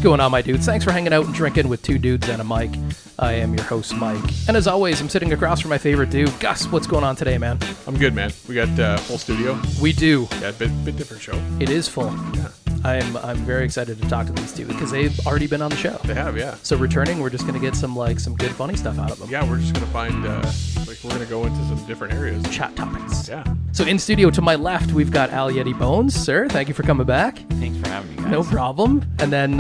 What's going on, my dudes? Thanks for hanging out and drinking with two dudes and a mic. I am your host, Mike. And as always, I'm sitting across from my favorite dude. Gus, what's going on today, man? I'm good, man. We got full studio. We do. Yeah, a bit different show. It is full. Yeah. I'm very excited to talk to these two because they've already been on the show. They have, yeah. So returning, we're just going to get some good funny stuff out of them. Yeah, we're just going to find, we're going to go into some different areas. Chat topics. Yeah. So in studio to my left, we've got Al Yeti Bones. Sir, thank you for coming back. Thanks for having me, guys. No problem. And then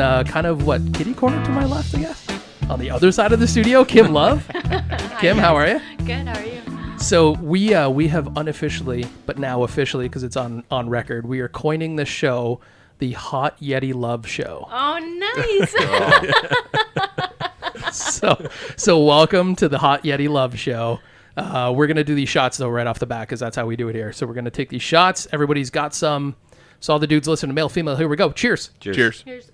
kitty corner to my left, I guess? On the other side of the studio, Kim Love. Kim, how are you? Good, how are you? So we have unofficially, but now officially because it's on record, we are coining the show the Hot Yeti Love Show. Oh, nice. So welcome to the Hot Yeti Love Show. We're going to do these shots, though, right off the bat because that's how we do it here. So we're going to take these shots. Everybody's got some. So all the dudes listen to male, female. Here we go. Cheers. Cheers. Here's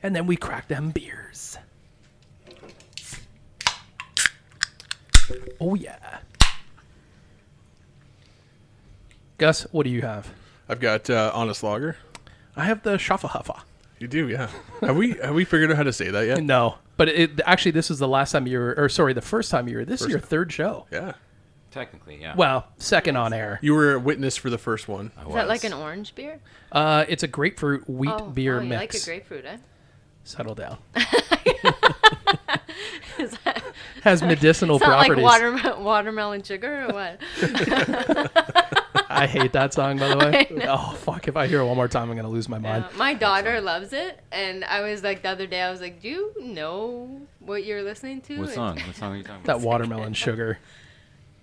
And then we crack them beers. Oh, yeah. Gus, what do you have? I've got Honest Lager. I have the Shaffa Huffa. You do, yeah. Have we figured out how to say that yet? No, but actually this is the last time you were, the first time you were. This is your third show. Yeah. Technically, yeah. Well, second on air. You were a witness for the first one. Is that like an orange beer? It's a grapefruit wheat beer you mix. like a grapefruit, eh? Settle down. Is that, Has medicinal it's not properties. like watermelon sugar or what? I hate that song, by the way. Oh, fuck. If I hear it one more time, I'm going to lose my mind. My daughter loves it, and I was like, the other day, I was like, do you know what you're listening to? What song? What song are you talking That about? watermelon sugar.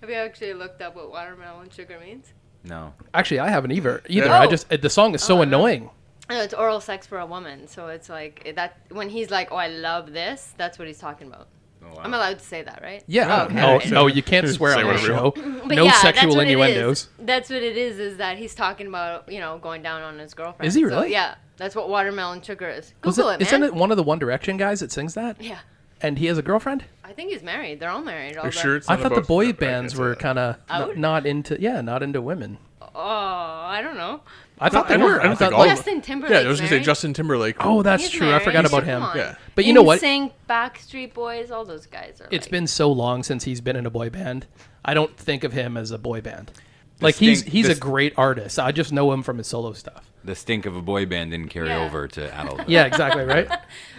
Have you actually looked up what watermelon sugar means? No. Actually, I haven't either. Yeah. The song is so annoying. No, it's oral sex for a woman, so it's like that. When he's like, "Oh, I love this," that's what he's talking about. Oh, wow. I'm allowed to say that, right? Yeah. Okay. No, you can't swear Say on the whatever you show. want. But No yeah, that's sexual what it innuendos. is. That's what it is that he's talking about, going down on his girlfriend. Is he So, really? yeah, that's what watermelon sugar is. Was Google it, man. Isn't it one of the One Direction guys that sings that? Yeah, And he has a girlfriend? I think he's married. They're all married. You're sure it's I not thought the about- boy I bands can't say were that. kind of Out? not into women. Oh, I don't know. I thought they I don't- were. I don't I think thought all of them. Justin Timberlake. Yeah, I was going to say Justin Timberlake. Oh, that's He's true. I forgot married. about Come him. on. Yeah. But you know what? NSYNC, Backstreet Boys, all those guys are. It's like, been so long since he's been in a boy band. I don't think of him as a boy band. Like he's a great artist. I just know him from his solo stuff. The stink of a boy band didn't carry Yeah. over to adulthood. Yeah, exactly, right?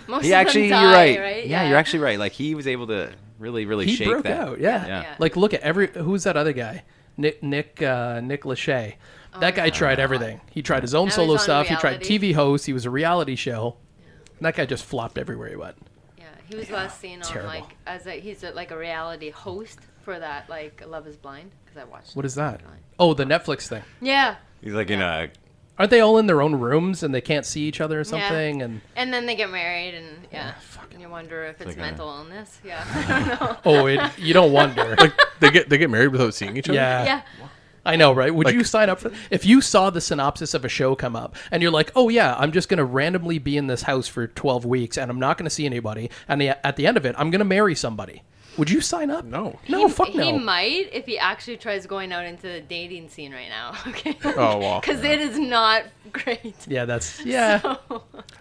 most He of actually, them you're die, right. Yeah, you're actually right. Like he was able to really He shake broke that. out, yeah. Yeah. Like look at who's that other guy? Nick Lachey. That guy tried everything. He tried his own Now solo he's on stuff. He tried reality. TV host. He was a reality show. And that guy just flopped everywhere he went. Yeah, he was last seen on terrible. he's like a reality host for that Love Is Blind because I watched. What is that? Blind. Oh, the Netflix thing. Yeah, He's like in a. Aren't they all in their own rooms and they can't see each other or something? And and then they get married and and you wonder if it's like a- mental illness. Yeah, I don't know. you don't wonder. Like they get married without seeing each other? Yeah, I know, right? Would Like- you sign up for if you saw the synopsis of a show come up and you're like, oh yeah, I'm just going to randomly be in this house for 12 weeks and I'm not going to see anybody. And at the end of it, I'm going to marry somebody. Would you sign up? No. No, fuck no. He might if he actually tries going out into the dating scene right now. Okay. Oh, well. Because it is not great. Yeah, that's So,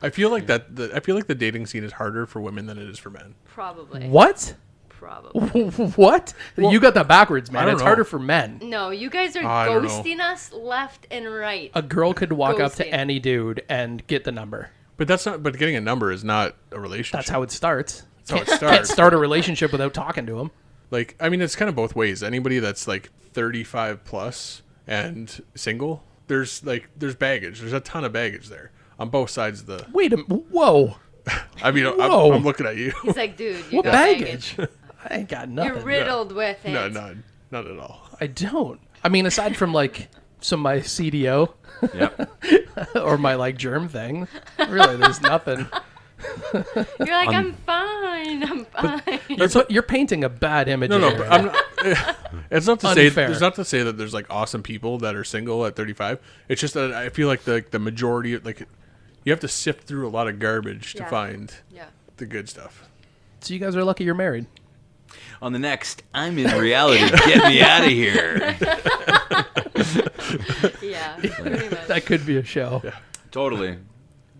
I feel like I feel like the dating scene is harder for women than it is for men. probably. What? Probably. What? You got that backwards, man. I don't It's know. harder for men. No, you guys are I don't know. ghosting us left and right. A girl could walk up to Ghosting. any dude and get the number. But but getting a number is not a relationship. That's how it starts. That's how it Can't starts. start a relationship without talking to him. Like, I mean, it's kind of both ways. Anybody that's like 35 plus and single, there's baggage. There's a ton of baggage there on both sides of the. Wait a minute. Whoa. I mean, Whoa. I'm looking at you. He's like, dude, you What got baggage? I ain't got nothing. You're riddled with it. No, not at all. I don't. I mean, aside from my CDO Yep. or my germ thing, really, there's nothing. You're like, I'm fine. I'm fine. You're painting a bad image. No, here. but I'm not. It's not to say. Unfair. There's not to say that there's awesome people that are single at 35. It's just that I feel like the majority, you have to sift through a lot of garbage to Yeah. find Yeah. the good stuff. So you guys are lucky you're married. On the next, I'm in reality. Get me out of here. Yeah. Pretty much. That could be a show. Yeah. Totally.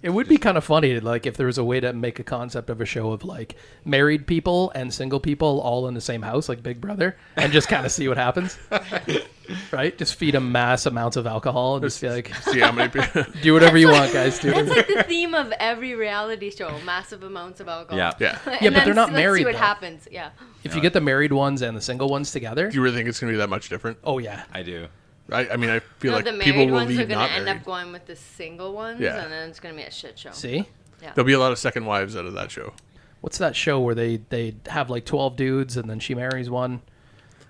It would be kind of funny, like, if there was a way to make a concept of a show of, like, married people and single people all in the same house, like Big Brother, and just kind of see what happens. Right? Just feed them mass amounts of alcohol and just be like, See how many people. do whatever you want, guys. Do That's whatever. like the theme of every reality show: massive amounts of alcohol. Yeah. Yeah. And Yeah, but then they're not let's married, see what though. happens. Yeah. If you get the married ones and the single ones together, Do you really think it's going to be that much different? oh, yeah. I do. I mean, I feel No, like the people married will ones are leave going not to end married. up going with the single ones, Yeah. and then it's going to be a shit show. See? There'll be a lot of second wives out of that show. What's that show where they have, like, 12 dudes and then she marries one?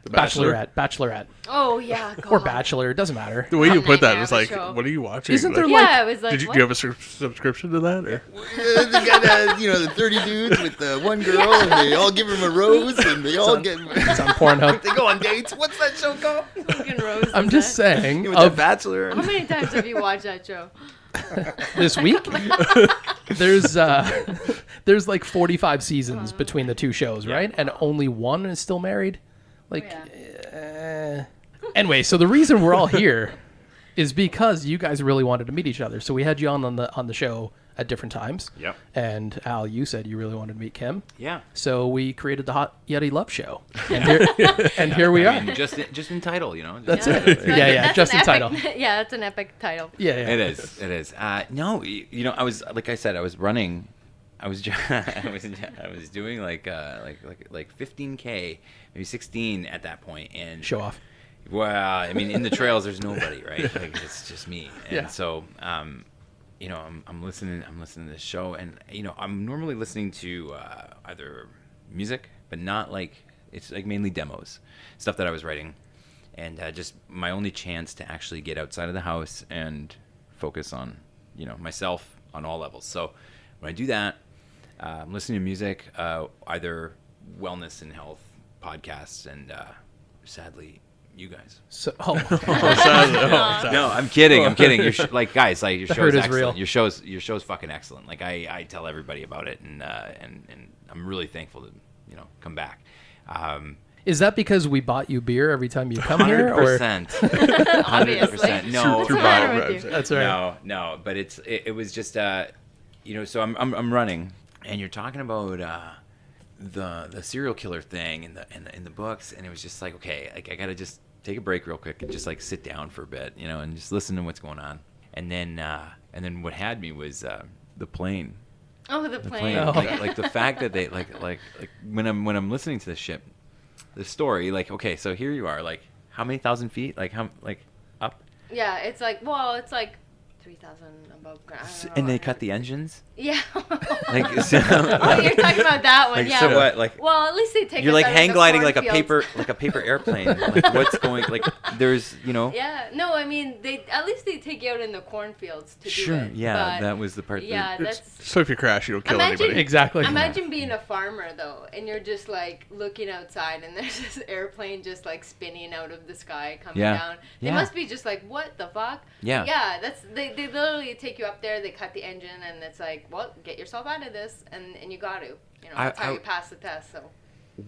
The Bachelor? Bachelorette. Oh yeah. God. Or Bachelor. It doesn't matter. The way you That put that nightmare was of a like, show. what are you watching? Isn't there, Like, like, Yeah, I was like, do you what? have a subscription to that? Or? They got the 30 dudes with the one girl, and they all give him a rose, and they all get. It's on Pornhub. They go on dates. What's that show called? Fucking Rose I'm is just that? saying, With the of Bachelor. How many times have you watched that show? this week, there's like 45 seasons between the two shows, right? And only one is still married. Like, anyway, so the reason we're all here is because you guys really wanted to meet each other. So we had you on the show at different times. Yep. And Al, you said you really wanted to meet Kim. Yeah. So we created the Hot Yeti Love Show, and here we are. I mean, just in title, you know. That's Just- it. Yeah, That's just an in title. epic, Yeah, that's an epic title. Yeah, yeah. It is. It is. No, you know, I was like I said, I was running. I was I was doing like 15K, maybe 16 at that point, and Show off. well, I mean, in the trails, there's nobody, right? Like it's just me, and Yeah. so you know, I'm listening to this show, and you know, I'm normally listening to either music, but not like it's like mainly demos, stuff that I was writing, and just my only chance to actually get outside of the house and focus on, you know, myself on all levels. So when I do that, I'm listening to music, either wellness and health podcasts, and sadly, you guys. So, No, I'm kidding. I'm kidding. Like guys, like your The show's hurt is excellent. real. Your show's fucking excellent. Like I tell everybody about it, and I'm really thankful to, you know, come back. is that because we bought you beer every time you come here, or 100%. Obviously. 100%. No, Through What's the matter bottle with you? that's right? no. But it was just you know. So I'm running, and you're talking about the serial killer thing in the books, and it was just like, okay, like I gotta just take a break real quick and just like sit down for a bit, you know, and just listen to what's going on. And then what had me was the plane. Oh, the plane. Oh. Like the fact that they like when I'm listening to this shit, the story, like, okay, so here you are, like how many thousand feet, like how up, Yeah, it's like 3,000 above ground. I don't know and they what- cut the engines. Yeah. Like so, Oh, you're talking about that one, like, yeah. so what, like Well, at least they take. you're us like out of hang the gliding like a cornfields. paper airplane. Like what's going, like there's, you know. Yeah, no, I mean at least they take you out in the cornfields to do Sure. it. Yeah, but that was the part. yeah, that, that's. So if you crash, you don't kill Imagine- anybody. Exactly. Imagine being a farmer though, and you're just like looking outside, and there's this airplane just like spinning out of the sky coming Yeah. down. They Yeah. must be just like, what the fuck? Yeah. Yeah, that's they literally take you up there, they cut the engine, and it's like, well, get yourself out of this, and you got to, you know, that's how you pass the test. So.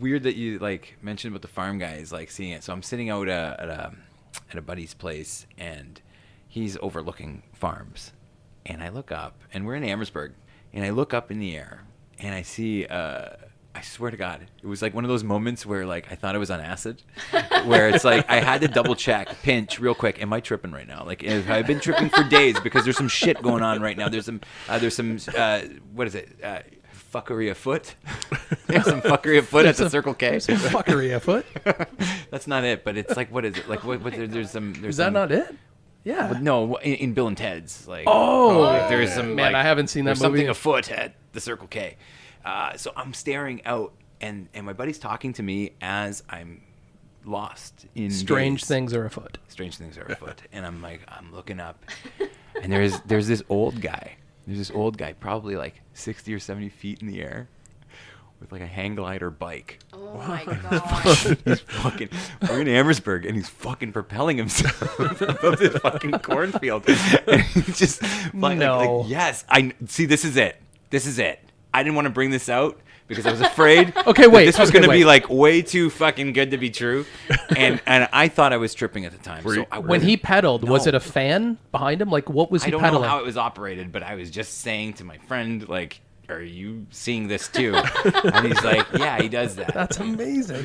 weird that you like mentioned about the farm guys like seeing it. So I'm sitting out at a buddy's place, and he's overlooking farms, and I look up, and we're in Amherstburg, and I look up in the air, and I see I swear to God, it was like one of those moments where like I thought I was on acid, where it's like I had to double check, pinch real quick. Am I tripping right now? Like I've been tripping for days because there's some shit going on right now. There's some what is it? Fuckery afoot. There's some fuckery afoot at the Circle K. Some fuckery afoot. That's not it, but it's like, what is it? Like what there's some. There's Is that some, not it? Yeah. But no, in Bill and Ted's, like Oh, like, there's some man, like, I haven't seen that there's movie. something afoot at the Circle K. So I'm staring out, and my buddy's talking to me as I'm lost in Strange daze. things are afoot. Strange things are afoot, and I'm looking up, and there's this old guy. There's this old guy, probably like 60 or 70 feet in the air, with like a hang glider bike. Oh my god. He's fucking. We're in Amherstburg, and he's fucking propelling himself above this fucking cornfield. And he's just like, No. yes, I see. This is it. This is it. I didn't want to bring this out because I was afraid Okay, wait, that this was okay, going to be wait. like way too fucking good to be true. And I thought I was tripping at the time. Were So you- I When he pedaled, was No. it a fan behind him? Like, what was I he don't pedaling? know how it was operated, but I was just saying to my friend, like, are you seeing this too? And he's like, yeah, he does that. That's amazing.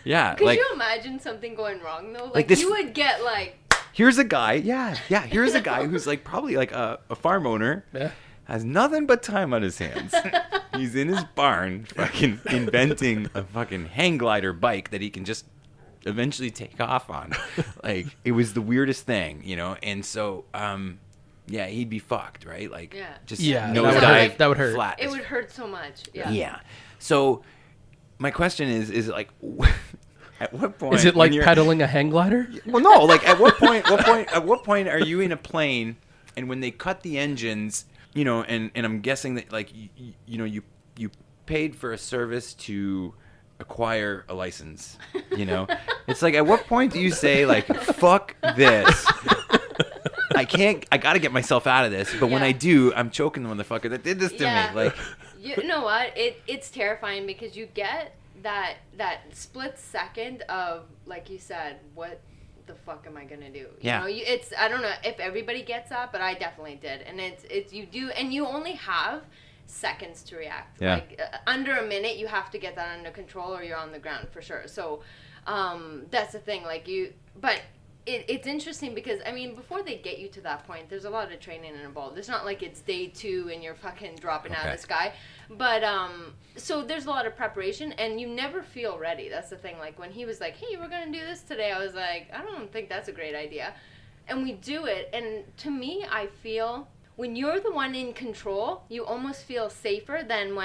Yeah. Could Like, you imagine something going wrong though? Like Like this- you would get like. here's a guy. Here's a guy who's like probably like a farm owner. Yeah. Has nothing but time on his hands. He's in his barn fucking inventing a fucking hang glider bike that he can just eventually take off on. Like, it was the weirdest thing, you know? And so, yeah, he'd be fucked, right? Like, Yeah. just Yeah, nose that would dive hurt. That would hurt. flat. It would hurt so much. Yeah. Yeah. So, my question is like, at what point? Is it when like you're- pedaling a hang glider? Well, no. Like, at what point are you in a plane, and when they cut the engines, you know, and I'm guessing that like you know you paid for a service to acquire a license, you know, it's like at what point do you say like fuck this? I gotta get myself out of this, but when Yeah. I do, I'm choking the motherfucker that did this to Yeah. me. Like, You know what? It's terrifying because you get that split second of, like you said, what the fuck am I gonna do? Yeah. You know, I don't know if everybody gets that, but I definitely did. And it's you do, and you only have seconds to react. Yeah. Like under a minute, you have to get that under control, or you're on the ground for sure. So that's the thing. Like but. It's interesting because, I mean, before they get you to that point, there's a lot of training involved. It's not like it's day 2 and you're fucking dropping out of the sky. But, so there's a lot of preparation, and you never feel ready. That's the thing. Like, when he was like, hey, we're going to do this today, I was like, I don't think that's a great idea. And we do it, and to me, I feel when you're the one in control, you almost feel safer than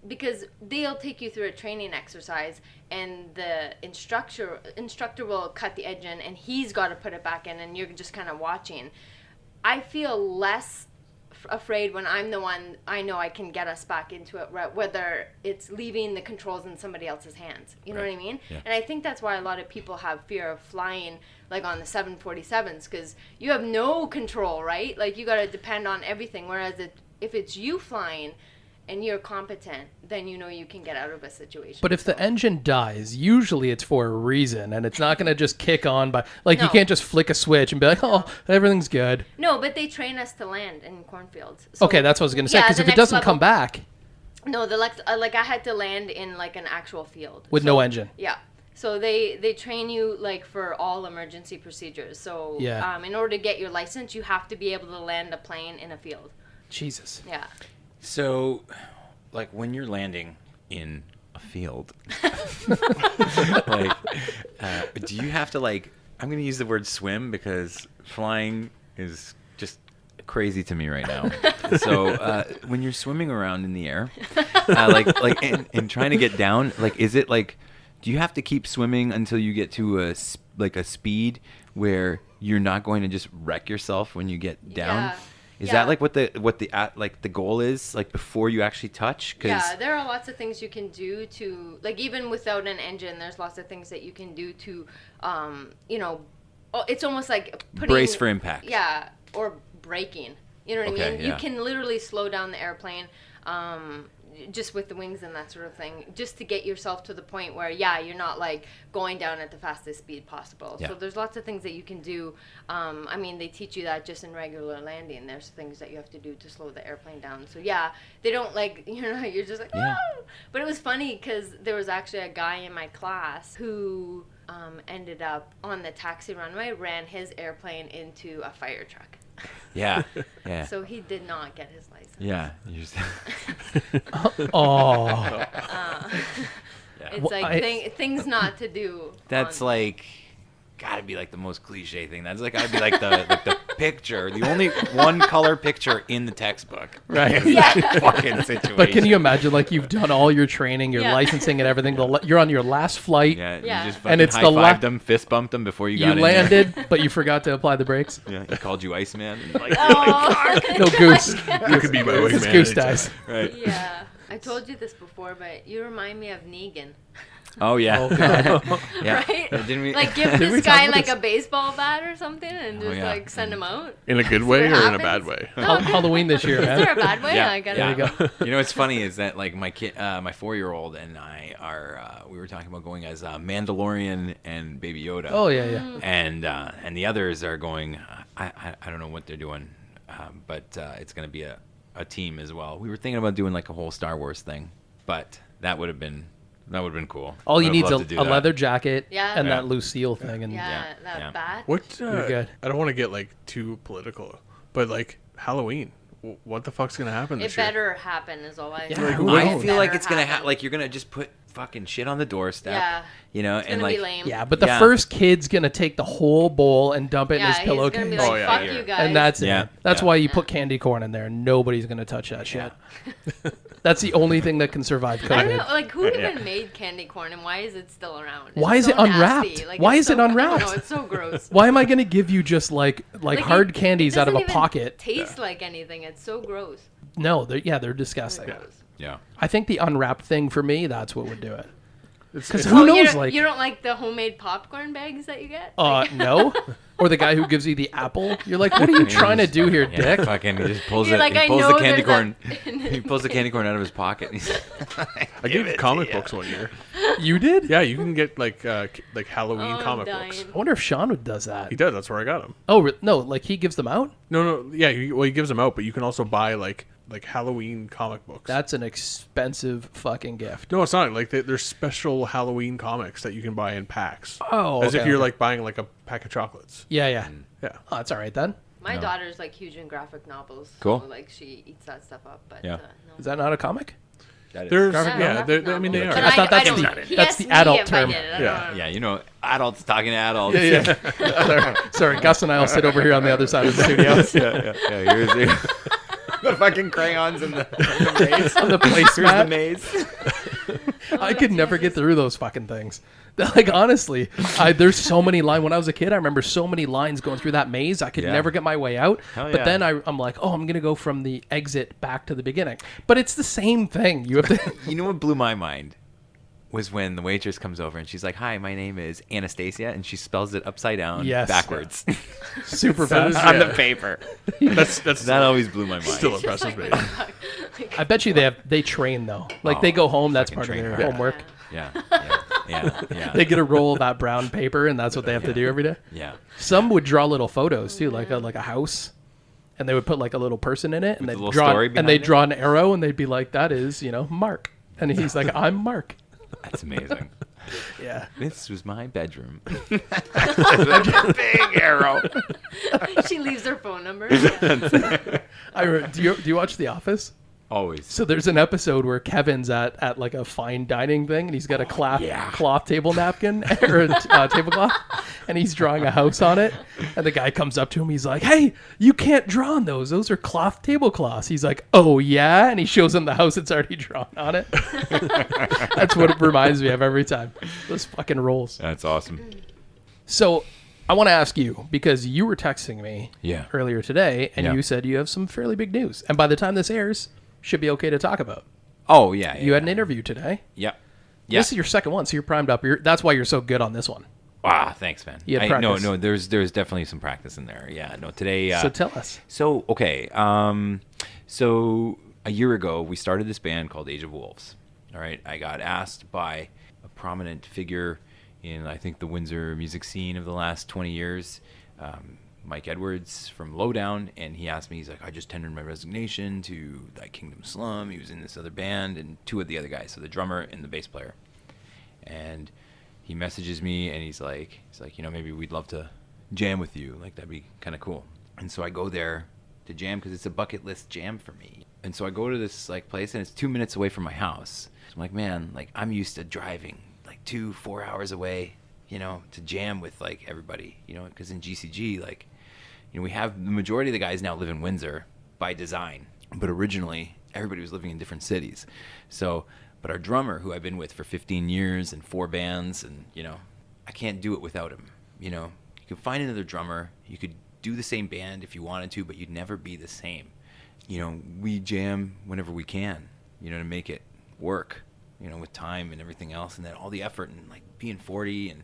because they'll take you through a training exercise, and the instructor will cut the engine, and he's got to put it back in, and you're just kind of watching. I feel less afraid when I'm the one. I know I can get us back into it, whether it's leaving the controls in somebody else's hands. You know what I mean? Yeah. And I think that's why a lot of people have fear of flying, like on the 747s, because you have no control, right? Like, you got to depend on everything. Whereas if it's you flying and you're competent, then you know you can get out of a situation. But if the engine dies, usually it's for a reason, and it's not going to just kick on by, like, you No. can't just flick a switch and be like, oh, everything's good. No, but they train us to land in cornfields. So, Okay, that's what I was going to say, yeah, because the if it next doesn't level- come back No, like I had to land in like an actual field. with no engine. Yeah. So they train you like for all emergency procedures. So Yeah. in order to get your license, you have to be able to land a plane in a field. Jesus. Yeah. so, like, when you're landing in a field, like, do you have to, like, I'm going to use the word swim because flying is just crazy to me right now. So, when you're swimming around in the air, and trying to get down, like, is it like, do you have to keep swimming until you get to a speed where you're not going to just wreck yourself when you get down? Yeah. Is Yeah. that like what the goal is, like, before you actually touch? 'Cause Yeah, there are lots of things you can do to, like, even without an engine, there's lots of things that you can do to, you know, it's almost like putting... brace for impact. Yeah, or braking. You know what I Okay, mean? yeah. You can literally slow down the airplane just with the wings and that sort of thing, just to get yourself to the point where, yeah, you're not, like, going down at the fastest speed possible. Yeah. So there's lots of things that you can do. I mean, they teach you that just in regular landing. There's things that you have to do to slow the airplane down. So, yeah, they don't, like, you know, you're just like, Yeah. "Ah!" But it was funny because there was actually a guy in my class who ended up on the taxi runway, ran his airplane into a fire truck. Yeah. Yeah. So he did not get his license. Yeah. You're just Oh. It's Well, like things not to do. That's on- like gotta be like the most cliche thing. That's like gotta be like the picture, the only one color picture in the textbook. Right. That fucking situation. But can you imagine, like, you've done all your training, your Yeah. licensing and everything. You're on your last flight. Yeah, Yeah. you just fucking And it's the high-fived them, fist bumped them before you You got in landed, but you forgot to apply the brakes. there. Yeah, he called you Iceman. And like, Oh. No goose. You could be my It's wingman. goose anytime. dice. right. Yeah, I told you this before, but you remind me of Negan. Oh yeah. Oh, God. Yeah. Right? Didn't we? Like give we this talk guy about like this? a baseball bat or something and just yeah. like send him out. In a good See way what or in a bad happens. way? No, Halloween this year, is man. there a bad way? Yeah, I gotta yeah. There you go. You know what's funny is that like my kid, my 4-year-old and I are we were talking about going as Mandalorian and Baby Yoda. Oh yeah, yeah. And the others are going. I don't know what they're doing, but it's going to be a team as well. We were thinking about doing like a whole Star Wars thing, but that would have been cool. All you I'd need love is to do a that. leather jacket Yeah. and Yeah. that Lucille thing, and Yeah, that yeah. bat. What? You're good. I don't want to get like too political, but like Halloween, what the fuck's gonna happen It this year? better happen is all I Yeah, know. who I knows? feel like Better it's gonna happen. like you're gonna just put fucking shit on the doorstep. Yeah. You know, It's and gonna like be lame. yeah. But the Yeah. first kid's gonna take the whole bowl and dump it in Yeah, his he's gonna pillowcase, be like, Oh, yeah, fuck yeah. you guys. and that's Yeah. it. That's Yeah. why you put candy corn in there. Nobody's gonna touch that shit. That's the only thing that can survive I don't know, COVID. like who even made candy corn and why is it still around? It's Why is so it unwrapped? nasty. Like, Why it's is it so- unwrapped? I don't know, it's so gross. Why am I gonna give you just like hard it- candies it out of a doesn't even pocket? Taste like anything. It's so gross. No, they're disgusting. Gross. yeah. I think the unwrapped thing for me, that's what would do it. Because it's- who Oh, knows, you don't, like, you don't like the homemade popcorn bags that you get? no, or the guy who gives you the apple. You're like, what are you trying to do here, Yeah, dick? fucking, he just pulls You're it. like, He I pulls know the candy there's corn. He pulls the candy corn out of his pocket. And he's I gave comic books one year. You did? Yeah, you can get like Halloween Oh, I'm comic dying. books. I wonder if Sean would does that. He does. That's where I got them. Oh no, like he gives them out. No, yeah. He gives them out, but you can also buy like Halloween comic books. That's an expensive fucking gift. No, it's not. Like there's special Halloween comics that you can buy in packs. Oh, as if okay, you're okay. like buying like a pack of chocolates. Yeah, yeah. Yeah. Oh, that's all right then. My No. daughter's like huge in graphic novels. Cool. So, like she eats that stuff up. But Yeah. no. Is that not a comic? There's Yeah, yeah. graphic I mean they novels. are. But I thought that's don't- the- he that's asked the me adult if I term. did it. I Yeah. don't know. Yeah, you know, adults talking to adults. Yeah. Sorry, Gus and I'll sit over here on the other side of the studio. yeah. Here's the fucking crayons and the maze. On the Here's the placemat. maze. I could never get through those fucking things. Like honestly, there's so many lines. When I was a kid, I remember so many lines going through that maze. I could Yeah. never get my way out. Hell But yeah. then I'm like, oh, I'm gonna go from the exit back to the beginning. But it's the same thing. You have to. You know what blew my mind was when the waitress comes over and she's like, "Hi, my name is Anastasia," and she spells it upside down, Yes. backwards Super That fast. is- on Yeah. the paper. That's That always blew my mind. still It's just impresses like, me. what the fuck? I bet you they train though. Like they Oh, go home. That's fucking part of train their hard. homework. Yeah. Yeah. They get a roll of that brown paper, and that's what they have to do every day. Yeah. Some would draw little photos too, like a house, and they would put like a little person in it, and With they a little draw story and they behind it? draw an arrow, and they'd be like, "That is, Mark," and he's like, "I'm Mark." That's amazing. Yeah. This was my bedroom. Big arrow. She leaves her phone number. Yeah. Do you watch The Office? Always. So there's an episode where Kevin's at like a fine dining thing, and he's got a yeah. cloth table napkin or a tablecloth, and he's drawing a house on it. And the guy comes up to him, he's like, "Hey, you can't draw on those. Those are cloth tablecloths." He's like, "Oh yeah," and he shows him the house that's already drawn on it. That's what it reminds me of every time. Those fucking rolls. That's awesome. So I want to ask you, because you were texting me Yeah. earlier today, and Yeah. you said you have some fairly big news, and by the time this airs, should be okay to talk about. Oh yeah. You had an interview today. Yep. Yeah. This is your second one, so you're primed up. That's why you're so good on this one. Ah, thanks, man. You had No, practice. no. There's definitely some practice in there. Yeah. No. Today. So tell us. So okay. So a year ago, we started this band called Age of Wolves. All right. I got asked by a prominent figure in, I think, the Windsor music scene of the last 20 years, Mike Edwards from Lowdown, and he asked me, he's like, "I just tendered my resignation to Thy Kingdom Slum." He was in this other band, and two of the other guys, so the drummer and the bass player. And he messages me, and he's like, maybe we'd love to jam with you. Like, that'd be kind of cool. And so I go there to jam because it's a bucket list jam for me. And so I go to this like place, and it's 2 minutes away from my house. So I'm like, man, like I'm used to driving like 2-4 hours away, to jam with like everybody, because in GCG, like, we have the majority of the guys now live in Windsor by design, but originally everybody was living in different cities. So, but our drummer, who I've been with for 15 years and 4 bands, and I can't do it without him. You could find another drummer, you could do the same band if you wanted to, but you'd never be the same. We jam whenever we can, to make it work. you know, with time and everything else, and then all the effort and like being 40 and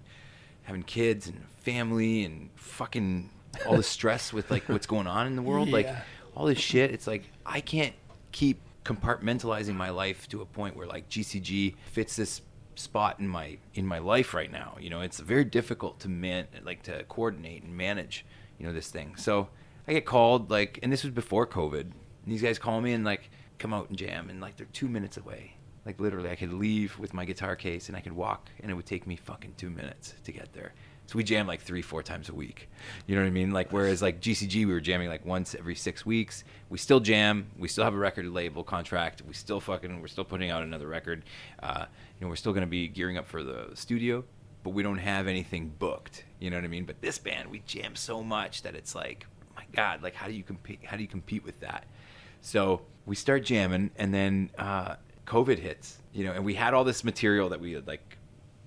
having kids and family and fucking all the stress with like what's going on in the world, like all this shit. It's like I can't keep compartmentalizing my life to a point where like GCG fits this spot in my life right now. You know, it's very difficult to coordinate and manage, you know, this thing. So I get called, like, and this was before COVID, and these guys call me and like, come out and jam, and like they're 2 minutes away. Like literally I could leave with my guitar case and I could walk and it would take me fucking 2 minutes to get there. So we jam like 3-4 times a week. You know what I mean? Like, whereas like GCG, we were jamming like once every 6 weeks. We still jam. We still have a record label contract. We're still putting out another record. You know, we're still going to be gearing up for the studio, but we don't have anything booked. You know what I mean? But this band, we jam so much that it's like, my God, like how do you compete with that? So we start jamming, and then COVID hits, you know, and we had all this material that we had like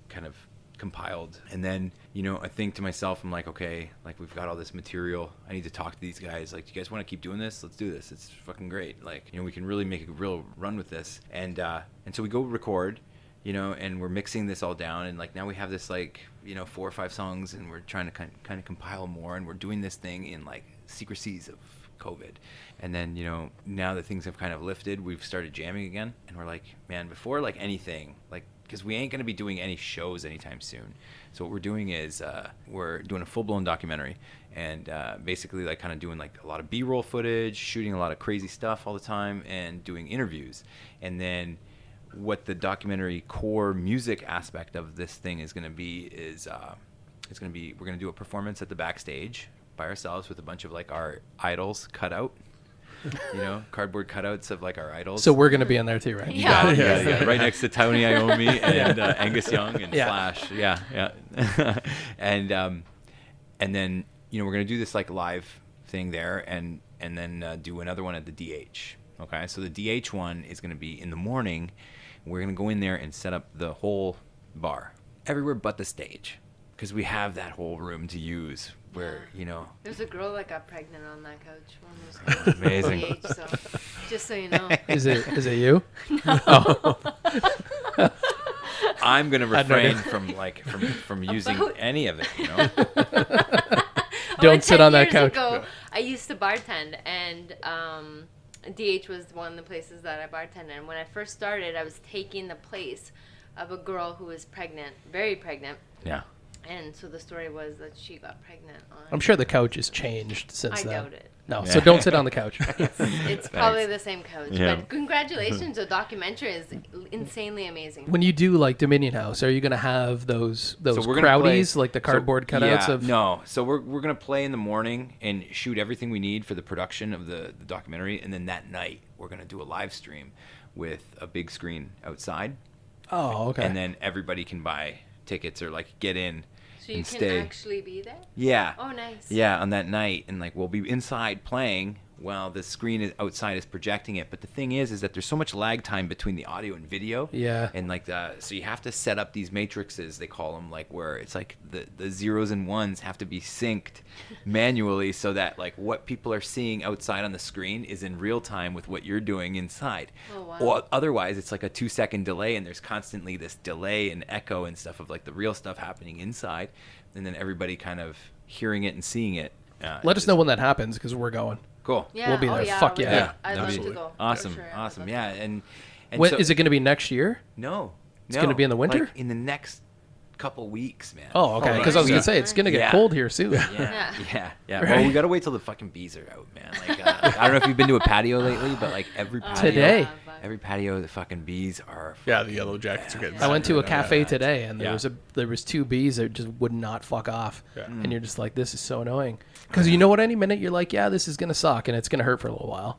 kind of compiled, and then, you know, I think to myself, I'm like, okay, like we've got all this material, I need to talk to these guys, like, do you guys want to keep doing this? Let's do this. It's fucking great. Like, you know, we can really make a real run with this. And so we go record, you know, and we're mixing this all down, and like now we have this like, you know, 4 or 5 songs, and we're trying to kind of compile more, and we're doing this thing in like secrecies of COVID. And then, you know, now that things have kind of lifted, we've started jamming again, and we're like, man, before like anything, like, because we ain't going to be doing any shows anytime soon. So what we're doing is we're doing a full-blown documentary, and basically like kind of doing like a lot of B-roll footage, shooting a lot of crazy stuff all the time, and doing interviews. And then what the documentary core music aspect of this thing is going to be is we're going to do a performance at the backstage by ourselves with a bunch of like our idols cut out. You know, cardboard cutouts of like our idols. So we're gonna be in there too, right? Yeah. Yeah. Right next to Tony Iommi and Angus Young and Flash. Yeah. And then, you know, we're gonna do this like live thing there, and then do another one at the DH. Okay, so the DH one is gonna be in the morning. We're gonna go in there and set up the whole bar everywhere but the stage, because we have that whole room to use. Where, you know, there's a girl that got pregnant on that couch. One of those amazing. age, so just so you know. Is it you? No. Oh. I'm gonna refrain from using any of it. You know. Don't sit on that 10 years couch. ago, I used to bartend, and DH was one of the places that I bartended. And when I first started, I was taking the place of a girl who was pregnant, very pregnant. Yeah. And so the story was that she got pregnant on... I'm sure the couch has changed since I then. doubt it. No, so don't sit on the couch. It's probably the same couch. Yeah. But congratulations, the documentary is insanely amazing. When you do like Dominion House, are you going to have those we're gonna crowdies, play- like the cardboard cutouts of... No, so we're going to play in the morning and shoot everything we need for the production of the documentary, and then that night we're going to do a live stream with a big screen outside. Oh, okay. And then everybody can buy tickets or like get in. So you and can stay. actually be there? Yeah. Oh, nice. Yeah, on that night, and like we'll be inside playing while the screen outside is projecting it. But the thing is that there's so much lag time between the audio and video. Yeah. And like so you have to set up these matrices, they call them, like where it's like the zeros and ones have to be synced manually so that like what people are seeing outside on the screen is in real time with what you're doing inside. Oh, wow. Or otherwise it's like a 2-second delay, and there's constantly this delay and echo and stuff of like the real stuff happening inside, and then everybody kind of hearing it and seeing it. Let us know when that happens, because we're going. Cool. Yeah. We'll be there. Fuck yeah. Yeah. I'd love to Absolutely. go. Awesome. For sure. Awesome. I'd Yeah. love to. And When, so, is it going to be next year? No. It's gonna be in the winter? Like in the next couple weeks, man. Oh, okay. Because I was going to say, it's going to get Yeah. cold here soon. Yeah. Right. Well, we gotta wait till the fucking bees are out, man. Like, I don't know if you've been to a patio lately, but like every patio, Today. every patio, the fucking bees are. Yeah, the yellow jackets are getting. I went to a Yeah. cafe today, and Yeah. there was 2 bees that just would not fuck off. Yeah. And you're just like, this is so annoying. Because you know what? Any minute you're like, yeah, this is going to suck, and it's going to hurt for a little while.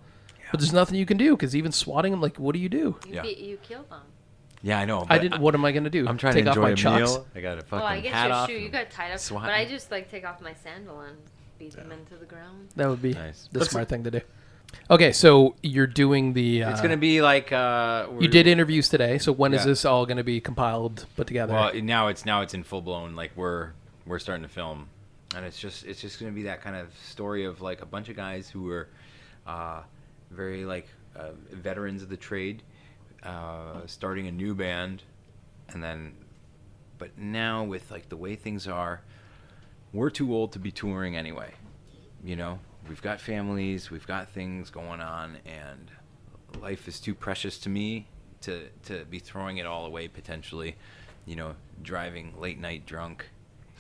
But there's nothing you can do, because even swatting them, like, what do you do? Yeah. You killed them. Yeah, I know. I but didn't. What am I going to do? I'm trying Take to off enjoy my a chucks? meal. I got a fucking Oh, I get hat your off. shoe. You got tied up. swat. But I just like take off my sandal and beat them into the ground. That would be Nice. the smart thing to do. Okay, so you're doing the... It's gonna be like. You did interviews today, so when is Yeah. this all going to be compiled, put together? Well, now it's in full blown. Like we're starting to film, and it's just gonna be that kind of story of like a bunch of guys who were very like veterans of the trade, starting a new band, and then, but now with like the way things are, we're too old to be touring anyway. You know, we've got families, we've got things going on, and life is too precious to me to be throwing it all away potentially. You know, driving late night drunk.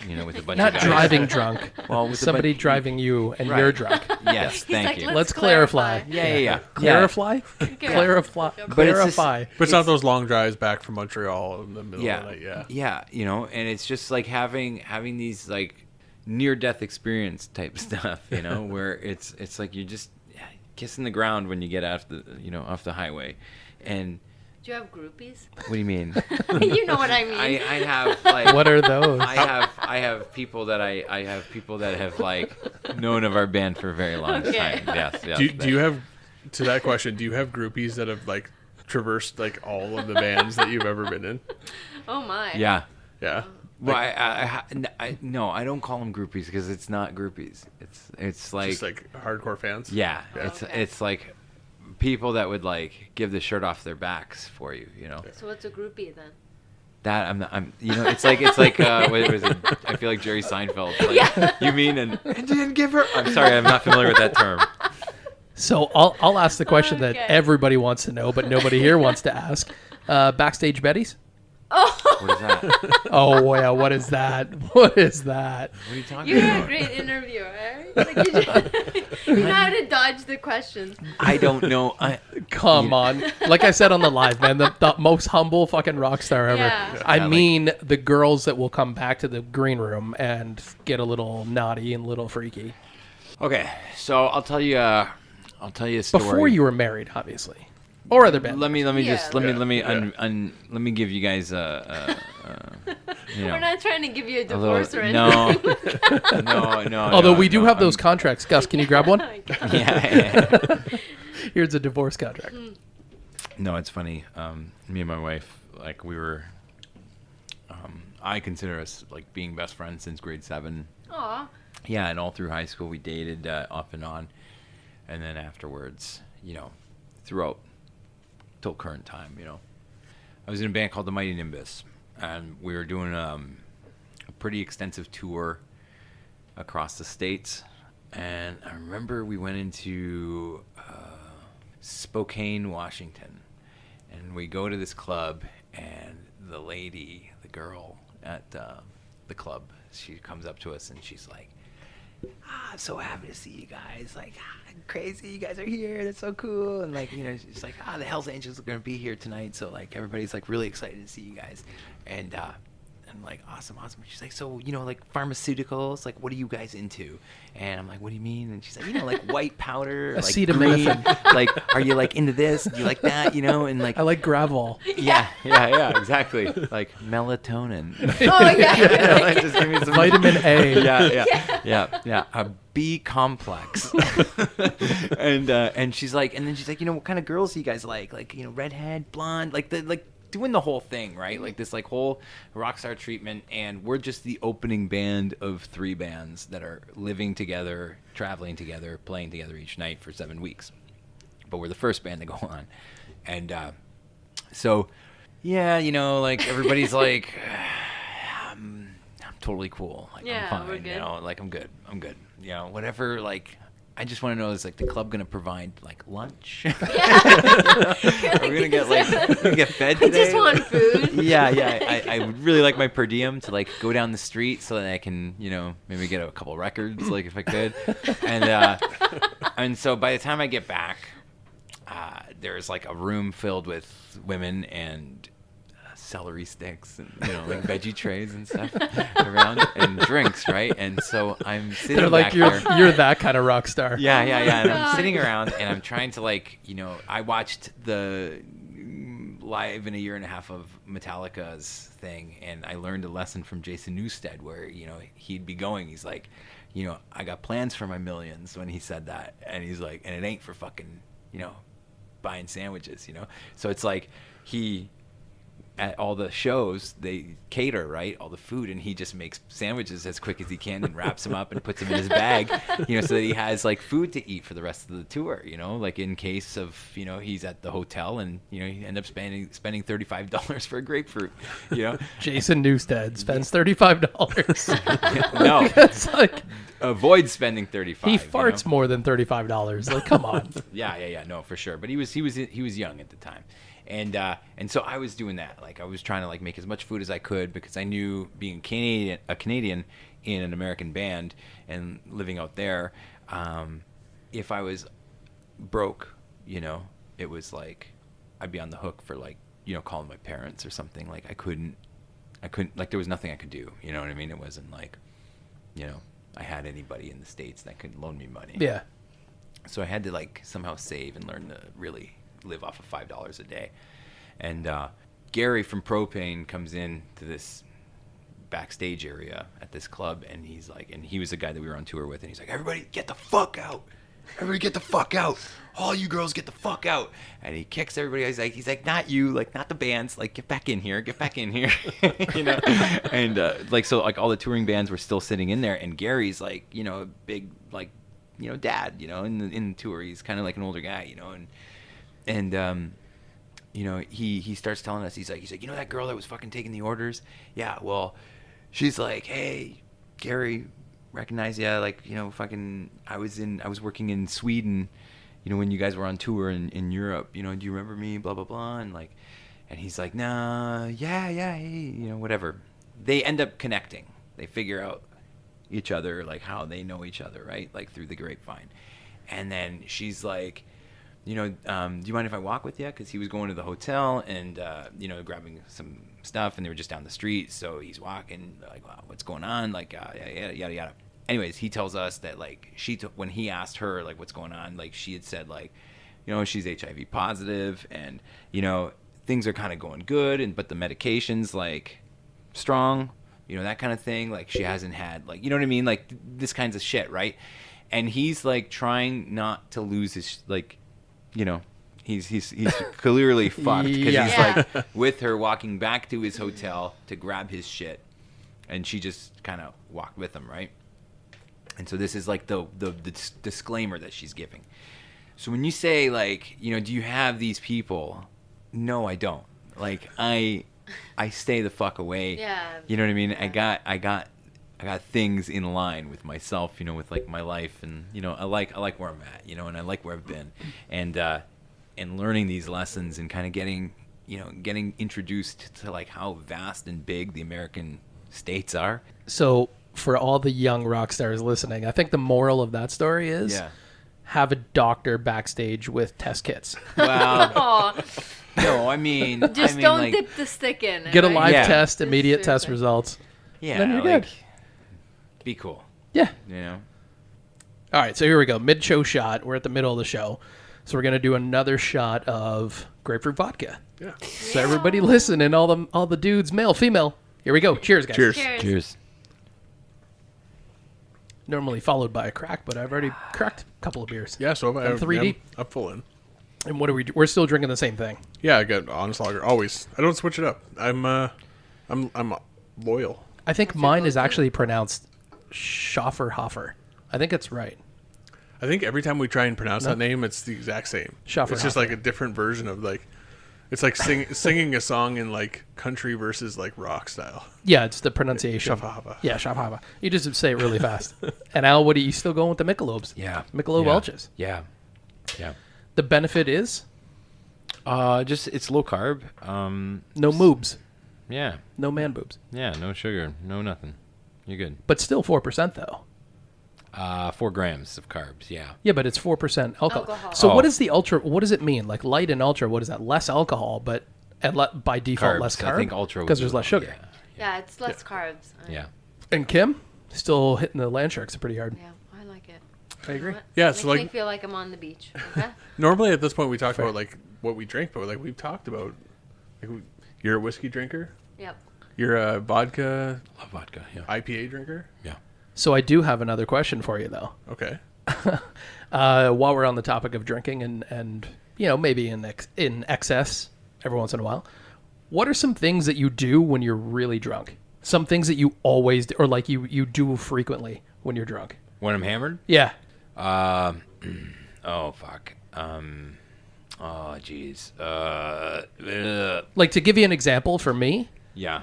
You know, with a bunch Not of guys. driving drunk. Well, with Somebody a bunch, driving you and Right. you're drunk. Yes, He's thank like, you. Let's clarify. Yeah. Clarify? Okay. Clarify. But it's just- Clarify. But it's not those long drives back from Montreal in the middle Yeah, of the night. yeah. You know, and it's just like having these like near-death experience type stuff. You know, where it's like you're just kissing the ground when you get off the highway, and Do you have groupies? what do you mean? You know what I mean. I have like What are those? I have people that I have people that have like known of our band for a very long Okay. time. Yes. Do you have, to that question, do you have groupies that have like traversed like all of the bands that you've ever been in? Oh my. Yeah. Yeah. Well, no, I don't call them groupies because it's not groupies. It's like, Just like hardcore fans? yeah, Yeah. Okay. it's like people that would like give the shirt off their backs for you, you know. So what's a groupie then? That I'm you know, it's like what was it? I feel like Jerry Seinfeld. Like, you mean and didn't give her? I'm sorry, I'm not familiar with that term. So I'll ask the question that Okay. everybody wants to know, but nobody here wants to ask. Backstage Betties? Oh, What is that? What Oh, yeah. What is that? What is that? are you talking you're a about? great interviewer. Right? Like you know how to dodge the questions. I don't know. Come on. Like I said on the live, man, the most humble fucking rock star ever. Yeah. I Yeah, like- mean, the girls that will come back to the green room and get a little naughty and a little freaky. Okay, so I'll tell you a story. Before you were married, obviously. Or other band. Let me Yeah. just let me give you guys you know, We're not trying to give you a a little- divorce or anything. no. Although no, we do no, have those I'm- contracts. Gus, can you grab one? Yeah. Here's a divorce contract. No, it's funny. Me and my wife, like we were. I consider us like being best friends since grade 7. Aw. Yeah, and all through high school we dated off and on, and then afterwards, you know, throughout till current time, you know, I was in a band called the Mighty Nimbus, and we were doing a pretty extensive tour across the states. And I remember we went into Spokane, Washington, and we go to this club, and the girl at the club, she comes up to us and she's like, I'm so happy to see you guys. Like, crazy, you guys are here. That's so cool. And like, you know, she's like, the Hells Angels are gonna be here tonight. So like, everybody's like really excited to see you guys. And I'm like, awesome. She's like, so you know, like pharmaceuticals. Like, what are you guys into? And I'm like, what do you mean? And she's like, you know, like white powder, like green. Acetaminophen. Like, are you like into this? Do you like that? You know, and like, I like Gravol. yeah, exactly. Like melatonin. Oh yeah. Like, just give me some Vitamin A. yeah. A B complex. and she's like, you know, what kind of girls do you guys like? Like, you know, redhead, blonde, like doing the whole thing, right? Like this like whole rock star treatment, and we're just the opening band of 3 bands that are living together, traveling together, playing together each night for 7 weeks. But we're the first band to go on. And so yeah, you know, like everybody's like I'm totally cool. Like Yeah, I'm we're fine, good. you know, like I'm good. You know, whatever, like I just want to know, is like the club gonna provide like lunch? Are we gonna get fed I today? just want food. Yeah. I would really like my per diem to like go down the street so that I can, you know, maybe get a couple records, like if I could. And so by the time I get back, there's like a room filled with women and celery sticks and, you know, like veggie trays and stuff around and drinks, right? And so I'm sitting They're like, back there. you're that kind of rock star. Yeah. And I'm God. sitting around and I'm trying to like, you know, I watched the live in a year and a half of Metallica's thing, and I learned a lesson from Jason Newsted where, you know, he'd be going, he's like, you know, I got plans for my millions when he said that. And he's like, and it ain't for fucking, you know, buying sandwiches, you know? So it's like he at all the shows, they cater, right, all the food, and he just makes sandwiches as quick as he can and wraps them up and puts them in his bag, so that he has like food to eat for the rest of the tour, like in case of, he's at the hotel and, he end up spending $35 for a grapefruit, Jason Newstead spends $35. No, It's like avoid spending 35. he farts more than $35. Like, come on. Yeah, no, for sure. But he was young at the time. And so I was doing that. Like I was trying to like make as much food as I could because I knew being a Canadian in an American band and living out there, if I was broke, it was like I'd be on the hook for like, calling my parents or something. Like I couldn't like there was nothing I could do. You know what I mean? It wasn't like, I had anybody in the States that could loan me money. Yeah. So I had to like somehow save and learn to really live off of $5 a day. And Gary from Propane comes in to this backstage area at this club, and he's like, and he was the guy that we were on tour with, and he's like, everybody get the fuck out. Everybody get the fuck out. All you girls get the fuck out. And he kicks everybody. He's like, not you, like not the bands, like get back in here. And like, so like all the touring bands were still sitting in there, and Gary's like, a big like, dad, in the tour. He's kind of like an older guy, and he starts telling us, he's like, that girl that was fucking taking the orders? Yeah, well, she's like, hey, Gary, recognize ya, like, fucking, I was working in Sweden, when you guys were on tour in Europe, do you remember me, blah, blah, blah, and like, and he's like, nah, yeah, hey, whatever. They end up connecting. They figure out each other, like how they know each other, right? Like through the grapevine. And then she's like, do you mind if I walk with you? Because he was going to the hotel and, grabbing some stuff, and they were just down the street. So he's walking, like, wow, what's going on? Like, yada, yada. Anyways, he tells us that, like, when he asked her, like, what's going on, like, she had said, like, she's HIV positive and, things are kind of going good, but the medication's, like, strong, that kind of thing. Like, she hasn't had, like, you know what I mean? Like, this kinds of shit, right? And he's, like, trying not to lose his, like, he's clearly fucked because he's like with her walking back to his hotel to grab his shit, and she just kind of walked with him, right? And so this is like the disclaimer that she's giving. So when you say like, do you have these people? No, I don't. Like I stay the fuck away. Yeah. You know what I mean? Yeah. I got things in line with myself, with like my life, and I like where I'm at, and I like where I've been, and learning these lessons and kind of getting introduced to like how vast and big the American states are. So for all the young rock stars listening, I think the moral of that story is have a doctor backstage with test kits. Well, no, I mean, don't like, dip the stick in. Get a live test, immediate test results. Yeah, then you're like, good. Be cool. Yeah. All right, so here we go. Mid-show shot. We're at the middle of the show. So we're going to do another shot of grapefruit vodka. Yeah. So everybody listen, and all the dudes, male, female. Here we go. Cheers, guys. Cheers. Normally followed by a crack, but I've already cracked a couple of beers. Yeah, so I'm 3 deep. I'm full in. And what are we? We're still drinking the same thing. Yeah, I got honest lager always. I don't switch it up. I'm loyal. I think mine is actually pronounced Schafferhofer. I think it's right. I think every time we try and pronounce that name, it's the exact same. Schafferhofer. It's just like a different version of like, it's like singing a song in like country versus like rock style. Yeah, it's the pronunciation. Schafferhofer. Yeah, Schafferhofer. You just say it really fast. And Al, what are you still going with the Michelobes? Yeah. Michelob Ultras. Yeah. The benefit is? Just it's low carb. No moobs. Yeah. No man boobs. Yeah, no sugar, no nothing. You're good. But still 4% though. 4 grams of carbs, yeah. Yeah, but it's 4% alcohol. So what is the ultra? What does it mean? Like light and ultra, what is that? Less alcohol, but by default Carbs. less carb? I think ultra because there's less sugar. Yeah, it's less carbs. Yeah. And Kim, still hitting the Landsharks pretty hard. Yeah, I like it. I agree. Yeah, Makes so like me feel like I'm on the beach. Okay? normally at this point we talk about like what we drink, but like we've talked about, like, you're a whiskey drinker. Yep. You're a vodka. Love vodka, yeah. IPA drinker. Yeah. So I do have another question for you though. Okay. While we're on the topic of drinking and maybe in excess every once in a while, What are some things that you do when you're really drunk? Some things that you always do, or like you do frequently when you're drunk. When I'm hammered? Yeah. Oh, fuck. Oh, jeez. Like, to give you an example, for me, Yeah.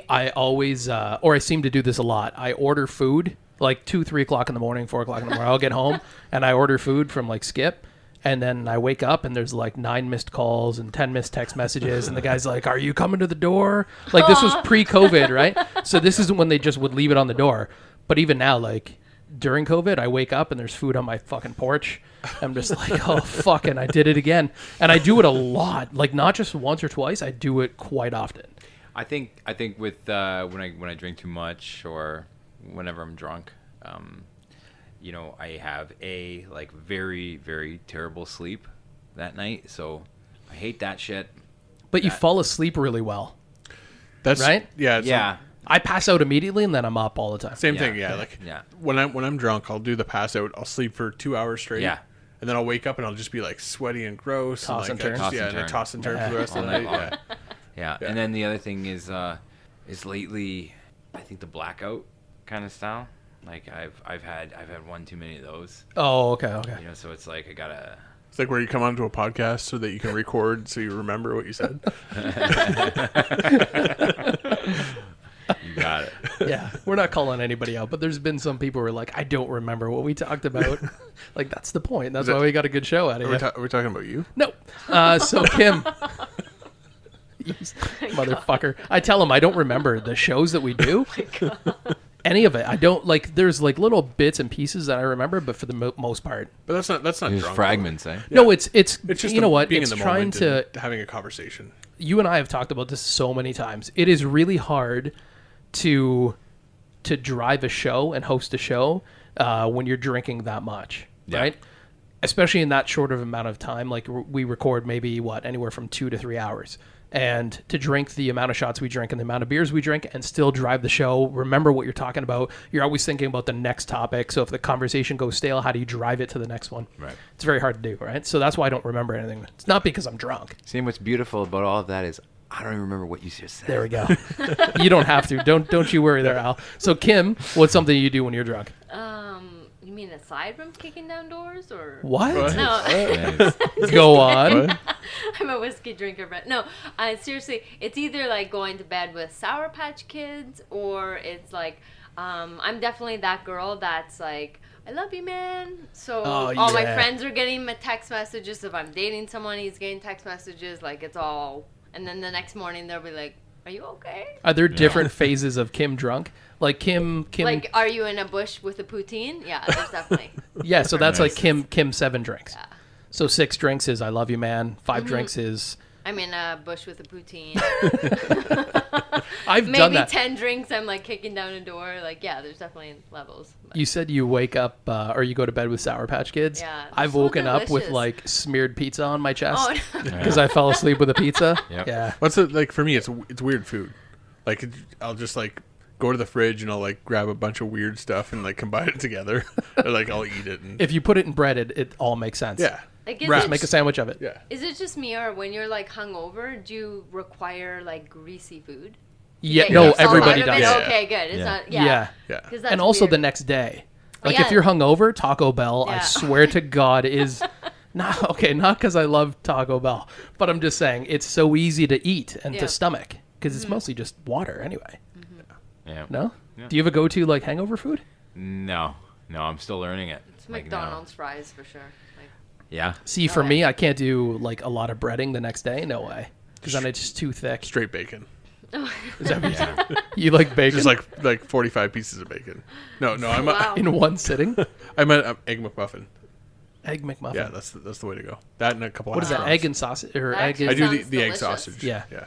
I always, or I seem to do this a lot. I order food like 2, 3 o'clock in the morning, 4 o'clock in the morning. I'll get home and I order food from like Skip. And then I wake up and there's like 9 missed calls and 10 missed text messages. And the guy's like, "Are you coming to the door?" Like, this was pre-COVID, right? So this isn't when they just would leave it on the door. But even now, like during COVID, I wake up and there's food on my fucking porch. I'm just like, oh, fuck, and I did it again. And I do it a lot. Like, not just once or twice. I do it quite often. I think with when I drink too much or whenever I'm drunk, I have like very, very terrible sleep that night. So I hate that shit. But you fall asleep really well. That's right? Yeah. Yeah. I pass out immediately and then I'm up all the time. Same Yeah. thing. Yeah. Like Yeah. when I'm drunk, I'll do the pass out. I'll sleep for 2 hours straight. Yeah. And then I'll wake up and I'll just be like sweaty and gross. Toss and turn. And I toss and turn for the rest of the All night. night Yeah. Yeah. Yeah. And then the other thing is lately, I think the blackout kind of style. Like I've had one too many of those. Oh, okay. So it's like I gotta. It's like where you come onto a podcast so that you can record so you remember what you said. You got it. Yeah, we're not calling anybody out, but there's been some people who are like, I don't remember what we talked about. Like, that's the point. That's why we got a good show out of Are it. we talking about you? No. So Kim, you motherfucker. I tell him I don't remember the shows that we do. Any of it. I don't, like, there's like little bits and pieces that I remember, but for the most part. But that's not There's drunk. fragments, eh? No, it's It's just you know what? being It's in the trying moment to, and having a conversation. you and I have talked about this so many times. It is really hard to drive a show and host a show when you're drinking that much, Yeah. right? Especially in that short of amount of time. Like, we record maybe anywhere from 2 to 3 hours, and to drink the amount of shots we drink and the amount of beers we drink and still drive the show, remember what you're talking about. You're always thinking about the next topic. So if the conversation goes stale, how do you drive it to the next one? Right. It's very hard to do, right? So that's why I don't remember anything. It's not because I'm drunk. See, what's beautiful about all of that is I don't even remember what you just said. There we go. You don't have to. Don't you worry there, Al. So Kim, what's something you do when you're drunk? You mean aside from kicking down doors, or What? no? Nice. Go on. I'm a whiskey drinker, but no. Seriously, it's either like going to bed with Sour Patch Kids, or it's like I'm definitely that girl that's like, I love you, man. So all my yeah. friends are getting my text messages. If I'm dating someone, he's getting text messages. Like, it's all. And then the next morning they'll be like, "Are you okay?" Are there different phases of Kim drunk? Like Kim. Like, are you in a bush with a poutine? Yeah, there's definitely. Yeah, so that's Nice. like Kim 7 drinks. Yeah. So 6 drinks is I love you, man. 5 drinks is I'm in a bush with a poutine. I've done Maybe that. 10 drinks, I'm like kicking down a door. Like, yeah, there's definitely levels. But You said you wake up or you go to bed with Sour Patch Kids. Yeah, they're I've so woken up with delicious. like smeared pizza on my chest Oh, no. because I fell asleep with a pizza. Yep. Yeah. What's it like for me? It's weird food. Like I'll just like go to the fridge and I'll like grab a bunch of weird stuff and like combine it together. Or, like I'll eat it. And, If you put it in bread, it all makes sense. yeah. Like, Just make a sandwich of it. Yeah. is it just me, or when you're like hungover, do you require like greasy food? Yeah. Get No, your salt everybody out of does. it? Yeah. Okay, good. It's Yeah. not. Yeah. Yeah. Yeah. 'Cause that's And also weird. the next day. Oh, Like yeah. if you're hungover, Taco Bell, I Yeah. swear to God, is not because I love Taco Bell, but I'm just saying it's so easy to eat and Yeah. to stomach because it's mostly just water anyway. Yeah. No? Yeah. Do you have a go-to like hangover food? No, I'm still learning it. It's Like, no. McDonald's fries for sure. Like, Yeah. See, for Oh, me, yeah. I can't do like a lot of breading the next day. No way, because then it's just too thick. Straight bacon. Is that what you like bacon Just like 45 pieces of bacon. No, I'm Wow. in one sitting? I meant egg McMuffin. Egg McMuffin. Yeah, that's the way to go. That and a couple. What is that? hash Egg browns. and sausage or That egg? actually I do sounds the egg delicious. sausage. Yeah. Yeah.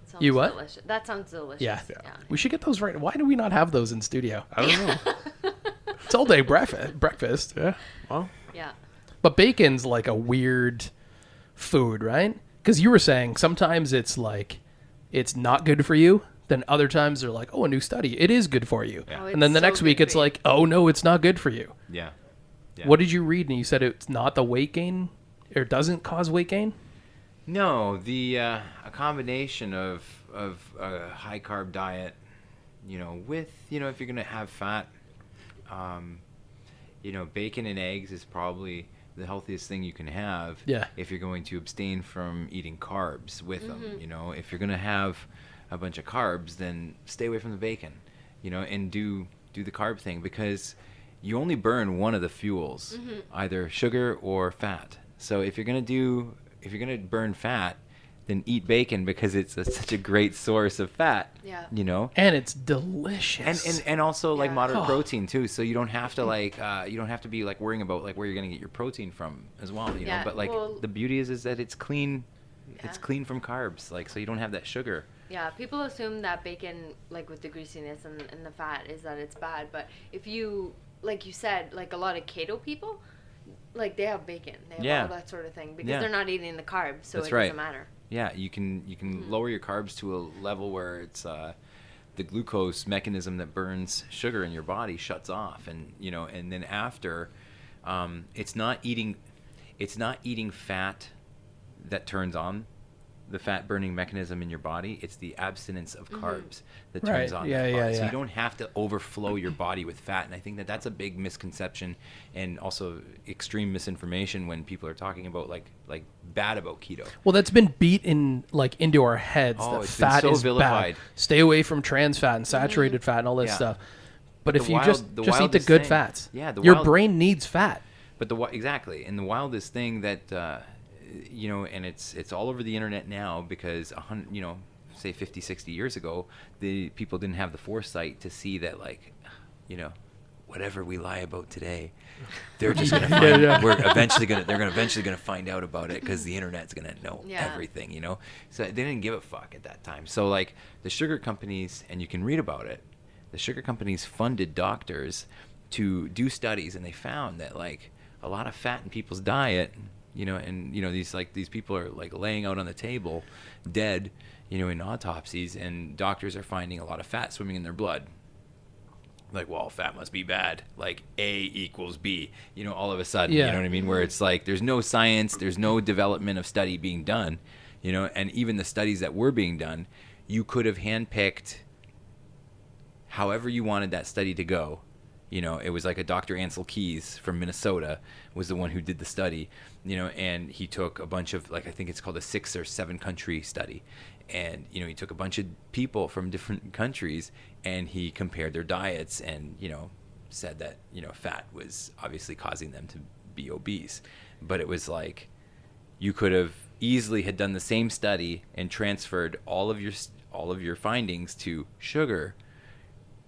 sounds You what? Delicious. That sounds delicious. Yeah. Yeah. We should get those right. Why do we not have those in studio? I don't know. It's all day breakfast. Yeah. Well, Yeah. But bacon's like a weird food, right? Because you were saying sometimes it's like it's not good for you. Then other times they're like, oh, a new study, it is good for you. Yeah. Oh, And then it's the so next good week for it's you. like, oh no, it's not good for you. Yeah. Yeah. What did you read? And you said it's not the weight gain, or doesn't cause weight gain. No, a combination of a high carb diet, with if you're gonna have fat, bacon and eggs is probably the healthiest thing you can have. Yeah. If you're going to abstain from eating carbs with them, if you're gonna have a bunch of carbs, then stay away from the bacon, and do the carb thing, because you only burn one of the fuels, either sugar or fat. So if you're gonna burn fat, then eat bacon, because it's such a great source of fat. Yeah. And it's delicious. And also like Yeah. moderate protein too, so you don't have to you don't have to be like worrying about like where you're gonna get your protein from as well, Yeah, But like well- the beauty is that it's clean. It's Yeah. clean from carbs, like, so you don't have that sugar. Yeah, people assume that bacon, like with the greasiness and the fat, is that it's bad. But if you, like you said, like a lot of keto people, like they have bacon, they have Yeah. all that sort of thing, because Yeah. they're not eating the carbs, so That's it right. doesn't matter. Yeah, you can lower your carbs to a level where it's the glucose mechanism that burns sugar in your body shuts off, and and then after, it's not eating fat that turns on the fat burning mechanism in your body. It's the abstinence of carbs that turns Right. on Yeah, that yeah, body. So yeah. you don't have to overflow your body with fat, and I think that that's a big misconception, and also extreme misinformation when people are talking about like bad about keto. Well, that's been beat into our heads. Oh, that it's been fat so is vilified. bad. Stay away from trans fat and saturated fat and all this Yeah. stuff. But The if you wild- just the eat the wildest good thing- fats, yeah, the your wild- brain needs fat. But exactly, and the wildest thing that and it's all over the internet now, because say 50, 60 years ago, the people didn't have the foresight to see that, like, whatever we lie about today, they're just gonna find, they're eventually gonna find out about it, because the internet's gonna know Yeah. everything, So they didn't give a fuck at that time. So like the sugar companies, and you can read about it, the sugar companies funded doctors to do studies, and they found that like a lot of fat in people's diet, these people are like laying out on the table dead, in autopsies, and doctors are finding a lot of fat swimming in their blood. Like, well, fat must be bad. Like A equals B, all of a sudden, Yeah. you know what I mean? Where it's like, there's no science, there's no development of study being done, and even the studies that were being done, you could have handpicked however you wanted that study to go. It was like a Dr. Ansel Keys from Minnesota was the one who did the study, and he took a bunch of, like, I think it's called a 6 or 7 country study. And, he took a bunch of people from different countries, and he compared their diets, and, said that, fat was obviously causing them to be obese. But it was like, you could have easily had done the same study and transferred all of your findings to sugar,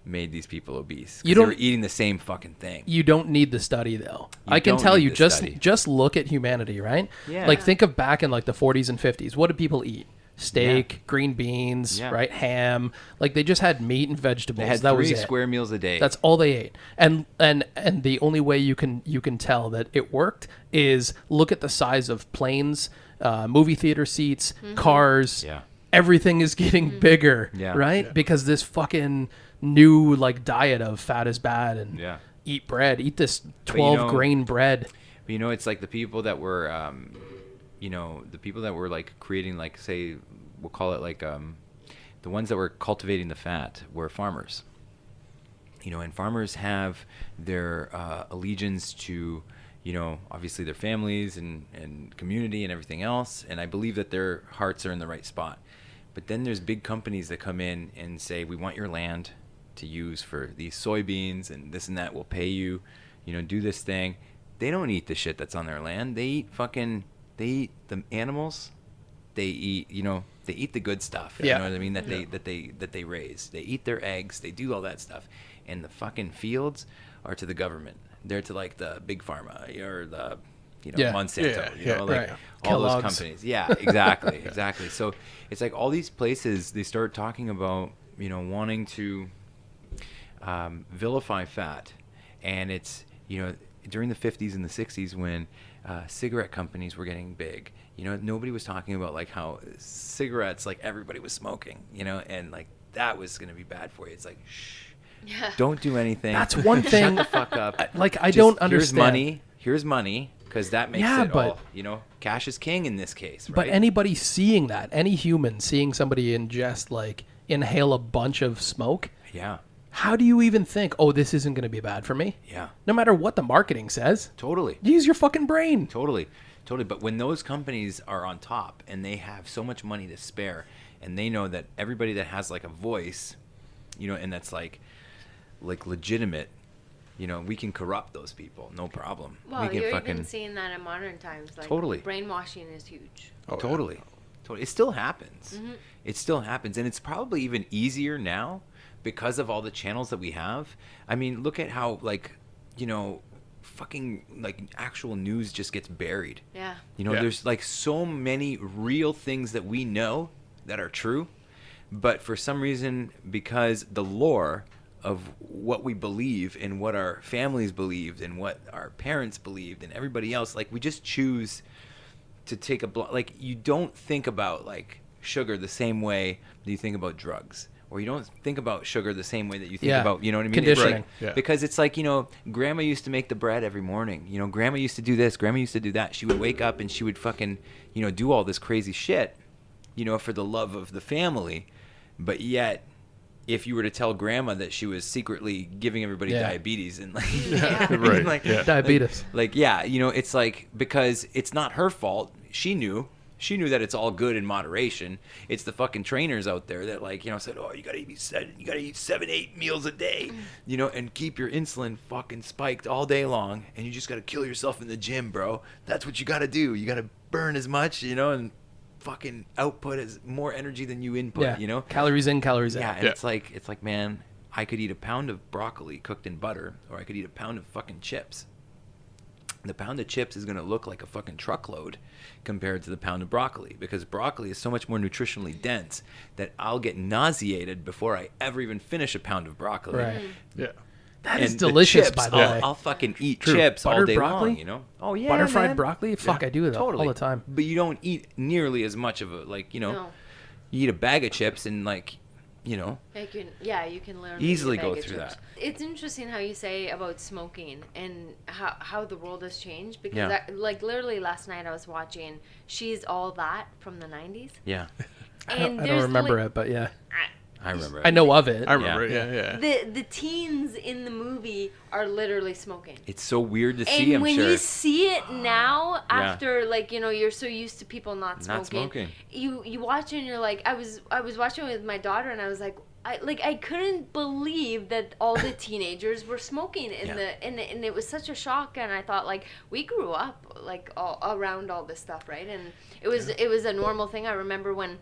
made these people obese. You They don't- were eating the same fucking thing. You don't need the study though. You I can don't tell need you, the just study. just look at humanity, right? Yeah. Like think of back in like the 40s and 50s. What did people eat? Steak, Yeah. green beans, Yeah. right? Ham. Like they just had meat and vegetables. They had that 3 was it. square meals a day. That's all they ate. And the only way you can tell that it worked is look at the size of planes, movie theater seats, cars. Yeah. Everything is getting bigger, Yeah. right? Yeah. Because this fucking new like diet of fat is bad and Yeah. eat bread, eat this But 12 grain bread. But it's like the people that were, like creating, like, say, we'll call it like, the ones that were cultivating the fat were farmers. And farmers have their allegiance to, obviously their families and community and everything else. And I believe that their hearts are in the right spot. But then there's big companies that come in and say, we want your land to use for these soybeans and this and that. We'll pay you, do this thing. They don't eat the shit that's on their land. They eat the animals. They eat, they eat the good stuff. Yeah. You know what I mean? That they raise. They eat their eggs. They do all that stuff. And the fucking fields are to the government. They're to like the big pharma or the, Yeah. Monsanto. Yeah, like right. all those Kellogg's. companies. Yeah, exactly, exactly. So it's like all these places, they start talking about, wanting to vilify fat. And it's, during the 50s and the 60s when cigarette companies were getting big, nobody was talking about like how cigarettes, like everybody was smoking, and like that was going to be bad for you. It's like, shh, Yeah. don't do anything. That's one thing. Shut the fuck up. I Just, don't understand. Here's money. because that makes Yeah, it but- all, you know, cash is king in this case, right? But anybody seeing that, any human seeing somebody ingest, like, inhale a bunch of smoke, yeah, how do you even think, oh, this isn't going to be bad for me? yeah, No matter what the marketing says. totally. Use your fucking brain. Totally. But when those companies are on top and they have so much money to spare, and they know that everybody that has like a voice, you know, and that's like legitimate, you know, we can corrupt those people, no problem. Well, we can you're even seeing that in modern times. Like, Totally. brainwashing is huge. Oh, yeah. Totally. It still happens. It still happens, and it's probably even easier now because of all the channels that we have. I mean, look at how, like, you know, fucking like actual news just gets buried. Yeah. You know, Yeah. there's like so many real things that we know that are true, but for some reason, because the lore of what we believe and what our families believed and what our parents believed and everybody else, like, we just choose to take like, you don't think about like sugar the same way that you think about drugs, or you don't think about sugar the same way that you think Yeah. about, you know what I mean? It's Conditioning. like, Yeah. because it's like, you know, grandma used to make the bread every morning. You know, grandma used to do this, grandma used to do that. She would wake up and she would fucking, you know, do all this crazy shit, you know, for the love of the family. But yet, if you were to tell grandma that she was secretly giving everybody Yeah. diabetes and like, Yeah. I mean, Right, like, yeah. Diabetes. like, yeah, you know, it's like, because it's not her fault. She knew that it's all good in moderation. It's the fucking trainers out there that, like, you know, said, oh, you gotta eat 7-8 meals a day, you know, and keep your insulin fucking spiked all day long, and you just gotta kill yourself in the gym, bro. That's what you gotta do. You gotta burn as much, you know, and fucking output as more energy than you input, Yeah. you know. Calories in, calories Yeah, out. and Yeah. it's like, man, I could eat a pound of broccoli cooked in butter, or I could eat a pound of fucking chips. The pound of chips is going to look like a fucking truckload compared to the pound of broccoli, because broccoli is so much more nutritionally dense that I'll get nauseated before I ever even finish a pound of broccoli. Right. Yeah. That is And the delicious, chips, by the I'll, way. I'll fucking eat True. chips all Buttered day broccoli? long, you know? Oh, yeah, Butter fried man. broccoli? Fuck, I do that Totally. all the time. But you don't eat nearly as much of a, like, you know, No. you eat a bag of chips and, like, you know, You can learn Easily to eat a go bag of through chips. that. It's interesting how you say about smoking and how the world has changed, because Yeah. like literally last night I was watching She's All That from the 90s. yeah, I don't there's remember like, it, but yeah. I remember. I know of it. I remember it. Yeah. The teens in the movie are literally smoking. It's so weird to see, And I'm when sure. you see it now, after like, you know, you're so used to people not Not smoking, smoking. you watch it and you're like, I was watching it with my daughter and I was like, I couldn't believe that all the teenagers were smoking in Yeah. and it was such a shock. And I thought, like, we grew up like all around all this stuff, right? And it was a normal thing. I remember when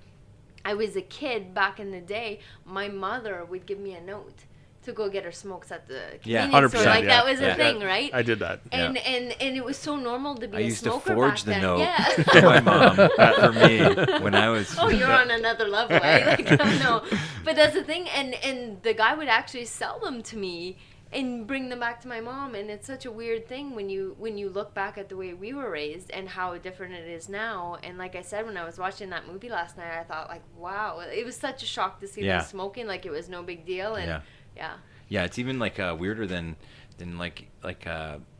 I was a kid back in the day, my mother would give me a note to go get her smokes at the Yeah, convenience store. 100%, Like, yeah. that was a Yeah. thing, right? I did that. And it was so normal to be I a used to smoker forge back the then. note Yeah. for my mom for me when I was. Oh, you're on another level, eh? Like, no. But that's the thing, and the guy would actually sell them to me and bring them back to my mom, and it's such a weird thing when you look back at the way we were raised and how different it is now. And like I said, when I was watching that movie last night, I thought, like, wow, it was such a shock to see Yeah. them smoking, like it was no big deal. And yeah. Yeah, it's even like weirder than like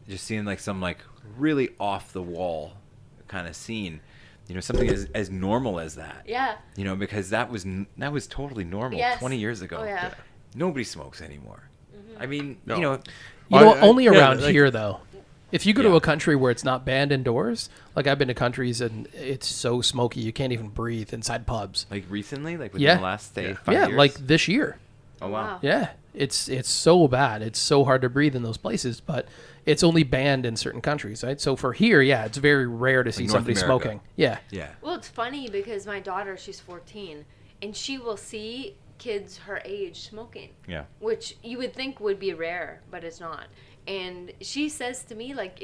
just seeing like some like really off the wall kind of scene. You know, something as normal as that. Yeah. You know, because that was totally normal Yes. 20 years ago. Oh, yeah. Nobody smokes anymore. I mean, No. you know, You know, I- only yeah, around like- here, though. If you go Yeah. to a country where it's not banned indoors, like I've been to countries and it's so smoky you can't even breathe inside pubs. like recently, like within Yeah. the last say Yeah. 5 Yeah, years. like this year. oh wow. Yeah, it's so bad. It's so hard to breathe in those places, but it's only banned in certain countries, right? So for here, yeah, it's very rare to see North somebody America. smoking. Yeah. Yeah. Well, it's funny because my daughter, she's 14, and she will see kids her age smoking. Yeah. Which you would think would be rare, but it's not. And she says to me, like,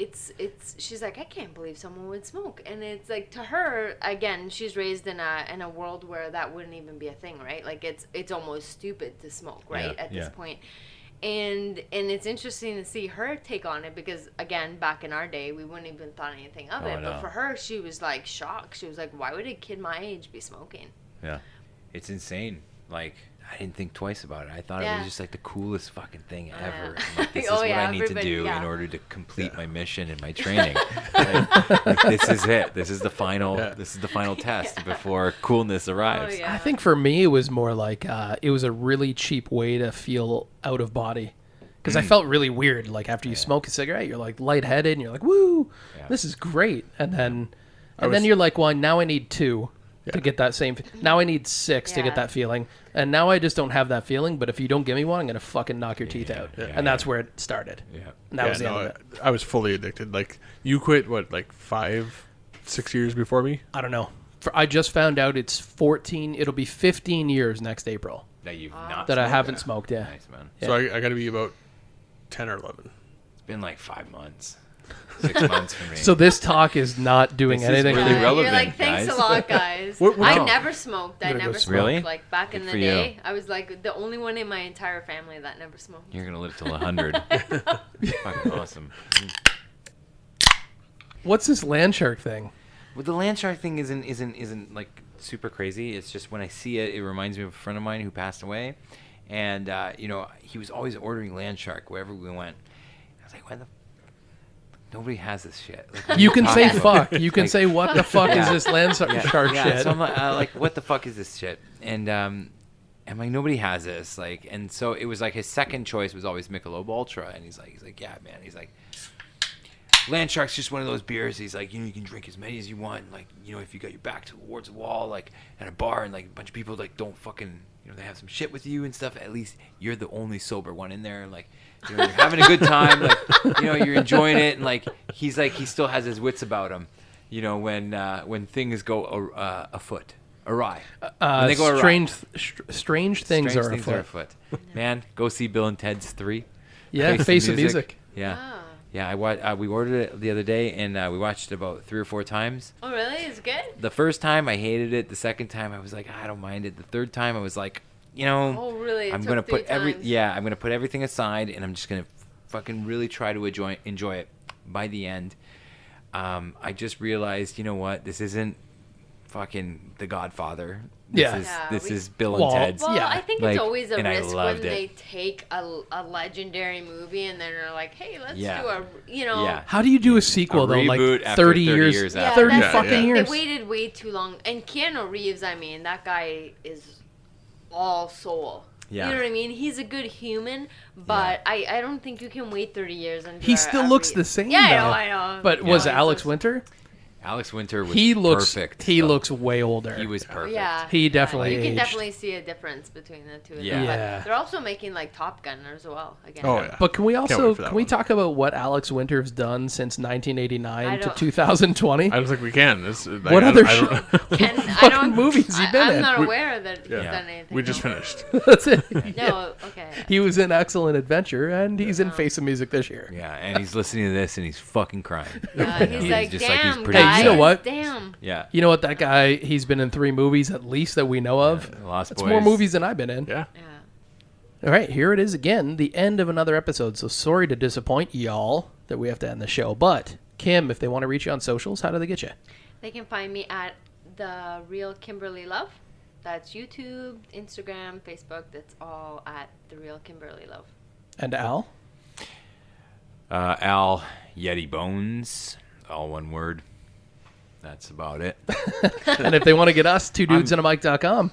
she's like, I can't believe someone would smoke. And it's like, to her, again, she's raised in a world where that wouldn't even be a thing, right? Like, it's almost stupid to smoke, right? Yeah, At this yeah. point. And it's interesting to see her take on it because, again, back in our day, we wouldn't even thought anything of Oh, it. no. But for her, she was like shocked. She was like, why would a kid my age be smoking? Yeah. It's insane. like, I didn't think twice about it. I thought it Yeah. was just like the coolest fucking thing Yeah. ever. I'm like, this is Oh, what yeah, I need to everybody- do yeah. in order to complete my mission and my training. Like, this is it. This is the final. Yeah. This is the final test before coolness arrives. Oh, yeah. I think for me, it was more like it was a really cheap way to feel out of body. Because I felt really weird. Like after you smoke a cigarette, you're like lightheaded and you're like, woo, Yeah. this is great. And then was- you're like, well, now I need 2 to Yeah. get that same. Now I need 6 to Yeah. get that feeling. And now I just don't have that feeling. But if you don't give me one, I'm going to fucking knock your teeth out. Yeah. And that's where it started. Yeah. And that was the no, end of it. I was fully addicted. Like you quit like 5-6 years before me. I don't know. I just found out it's 14. It'll be 15 years next April That you've not that I smoked? haven't smoked. Yeah. Nice, man. So I got to be about 10 or 11. It's been like 5 months, 6 months for me. So this talk is not doing This is anything. really for you. relevant. You're like, thanks guys. a lot, guys. What- I no. never smoked. I gonna go never smoke. smoked. Really? Like back in Good the for you. day, I was like the only one in my entire family that never smoked. You're gonna live till 100. Fucking awesome. What's this Landshark thing? Well, the Landshark thing isn't like super crazy. It's just when I see it, it reminds me of a friend of mine who passed away, and he was always ordering Landshark wherever we went. I was like, why the? Nobody has this shit. Like, what are You can talking say about? fuck. You can Like, say what the fuck is Yeah. this Landshark yeah, shit? So I'm like, what the fuck is this shit? And I'm like, nobody has this. Like, and so it was like his second choice was always Michelob Ultra, and he's like, yeah, man. He's like, Landshark's just one of those beers. He's like, you can drink as many as you want. Like, if you got your back towards the wall, like at a bar, and like a bunch of people like don't fucking, they have some shit with you and stuff. At least you're the only sober one in there. Like, you're having a good time. Like, you're enjoying it. And like, he's like, he still has his wits about him. When things go awry. When they go awry. Strange things are Things afoot. Man, go see Bill and Ted's 3. Yeah, Face of Music. Yeah. Oh. Yeah, we ordered it the other day, and we watched it about 3 or 4 times. Oh, really? It's good? The first time, I hated it. The second time, I was like, I don't mind it. The third time, I was like, Oh, really? It I'm took gonna 3 put times. I'm gonna put everything aside, and I'm just gonna fucking really try to enjoy it. By the end, I just realized, you know what? This isn't fucking The Godfather. This is Bill and Ted's. Well, Yeah. I think Like, it's always a and I risk when loved it. they take a legendary movie and then they're like, hey, let's Yeah. do a, Yeah. How do you do a sequel though? Like reboot 30 after 30 years, years Yeah, after. 30 that's the fucking thing. years. They waited way too long. And Keanu Reeves, I mean, that guy is all soul. Yeah. You know what I mean? He's a good human, but I don't think you can wait 30 years and do He a- still a looks re- the same. Yeah, though. I know. But Yeah. was No, Alex he's so- Winter? Alex Winter was He looks. perfect. He though. looks way older. He was perfect. Yeah, He yeah. definitely You can aged. definitely see a difference between the two of Yeah. them. Yeah. But they're also making like Top Gun as well again. Oh yeah. But can we Can't also wait for that can we one. talk about what Alex Winter's done since 1989 I to don't- 2020? I don't think we can. What other I don't, Can, I fucking don't, movies he been I'm in? not We- aware that he's Yeah. done anything. We just no. finished. That's it. No, okay. He was in Excellent Adventure, and he's in Face of Music this year. Yeah, and he's listening to this and he's fucking crying. He's like, just like he's damn, pretty guys, Hey, you know what? Damn. Yeah. You know what? That guy, he's been in 3 movies at least that we know of. Lost That's Boys. more movies than I've been in. Yeah. Yeah. All right, here it is again, the end of another episode. So sorry to disappoint y'all that we have to end the show. But, Kim, if they want to reach you on socials, how do they get you? They can find me at The Real Kimberly Love. That's YouTube, Instagram, Facebook. That's all at The Real Kimberly Love. And Al? Al Yeti Bones, all one word. That's about it. And if they want to get us, twodudesandamike.com.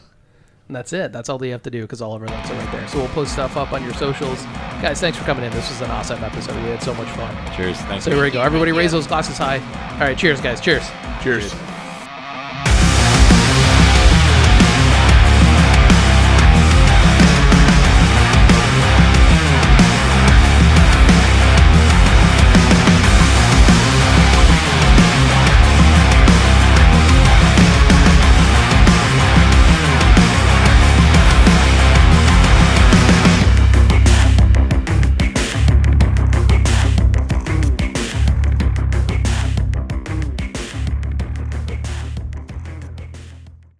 And that's it. That's all they have to do because all of our links are right there. So we'll post stuff up on your socials. Guys, thanks for coming in. This was an awesome episode. We had so much fun. Cheers. Thanks. So here we go. Everybody Thank raise you. those glasses high. All right, cheers, guys. Cheers. Cheers.